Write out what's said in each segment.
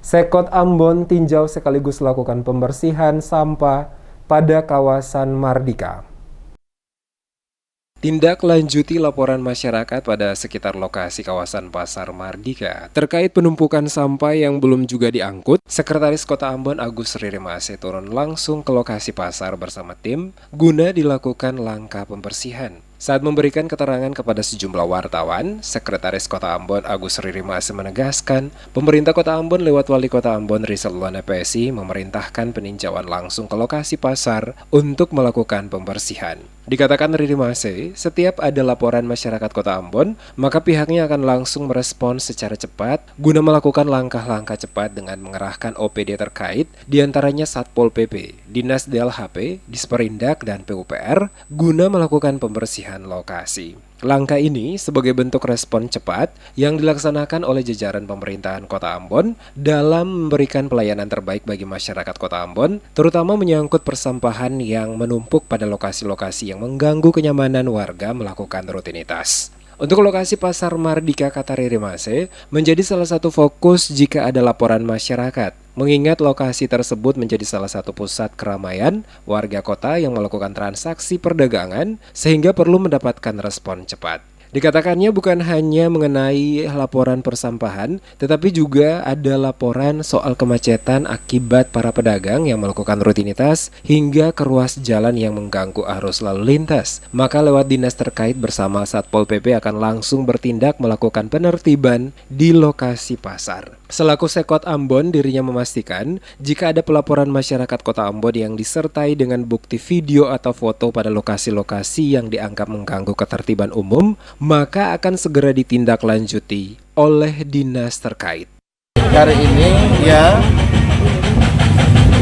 Sekot Ambon tinjau sekaligus lakukan pembersihan sampah pada kawasan Mardika. Tindak lanjuti laporan masyarakat pada sekitar lokasi kawasan Pasar Mardika terkait penumpukan sampah yang belum juga diangkut, Sekretaris Kota Ambon Agus Ririmase turun langsung ke lokasi pasar bersama tim guna dilakukan langkah pembersihan. Saat memberikan keterangan kepada sejumlah wartawan, Sekretaris Kota Ambon Agus Ririmase menegaskan, pemerintah Kota Ambon lewat Wali Kota Ambon Rizal Luana PSI memerintahkan peninjauan langsung ke lokasi pasar untuk melakukan pembersihan. Dikatakan Ririmase, setiap ada laporan masyarakat Kota Ambon, maka pihaknya akan langsung merespons secara cepat guna melakukan langkah-langkah cepat dengan mengerahkan OPD terkait, diantaranya Satpol PP, Dinas DLHP, Disperindak, dan PUPR, guna melakukan pembersihan lokasi. Langkah ini sebagai bentuk respon cepat yang dilaksanakan oleh jajaran pemerintahan Kota Ambon dalam memberikan pelayanan terbaik bagi masyarakat Kota Ambon, terutama menyangkut persampahan yang menumpuk pada lokasi-lokasi yang mengganggu kenyamanan warga melakukan rutinitas. Untuk lokasi Pasar Mardika, kata Ririmase, menjadi salah satu fokus jika ada laporan masyarakat, mengingat lokasi tersebut menjadi salah satu pusat keramaian warga kota yang melakukan transaksi perdagangan sehingga perlu mendapatkan respon cepat. Dikatakannya bukan hanya mengenai laporan persampahan, tetapi juga ada laporan soal kemacetan akibat para pedagang yang melakukan rutinitas hingga ke ruas jalan yang mengganggu arus lalu lintas. Maka lewat dinas terkait bersama Satpol PP akan langsung bertindak melakukan penertiban di lokasi pasar. Selaku Sekot Ambon, dirinya memastikan jika ada pelaporan masyarakat Kota Ambon yang disertai dengan bukti video atau foto pada lokasi-lokasi yang dianggap mengganggu ketertiban umum, maka akan segera ditindaklanjuti oleh dinas terkait. Hari ini ya,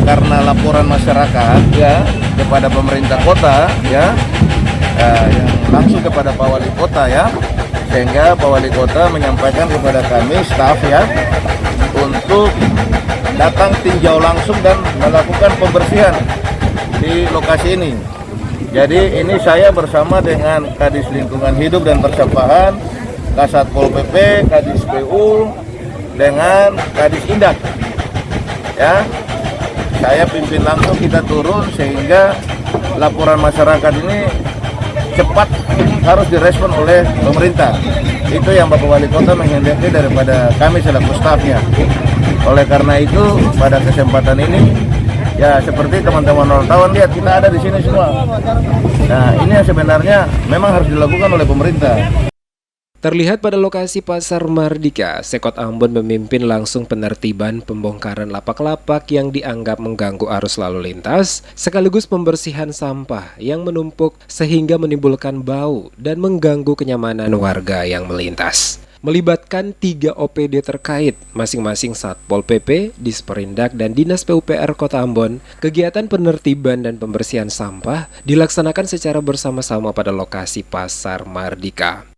karena laporan masyarakat ya kepada pemerintah kota yang langsung kepada Pak Wali Kota ya, sehingga Pak Wali Kota menyampaikan kepada kami staf ya untuk datang tinjau langsung dan melakukan pembersihan di lokasi ini. Jadi ini saya bersama dengan Kadis Lingkungan Hidup dan Persampahan, Kasatpol PP, Kadis PU, dengan Kadis Indak. Ya, saya pimpin langsung, kita turun sehingga laporan masyarakat ini cepat harus direspon oleh pemerintah. Itu yang Bapak Wali Kota menghendaki daripada kami selaku stafnya. Oleh karena itu pada kesempatan ini ya seperti teman-teman wartawan lihat kita ada di sini semua. Nah ini yang sebenarnya memang harus dilakukan oleh pemerintah. Terlihat pada lokasi Pasar Mardika, Sekot Ambon memimpin langsung penertiban pembongkaran lapak-lapak yang dianggap mengganggu arus lalu lintas, sekaligus pembersihan sampah yang menumpuk sehingga menimbulkan bau dan mengganggu kenyamanan warga yang melintas. Melibatkan 3 OPD terkait, masing-masing Satpol PP, Disperindak, dan Dinas PUPR Kota Ambon, kegiatan penertiban dan pembersihan sampah dilaksanakan secara bersama-sama pada lokasi Pasar Mardika.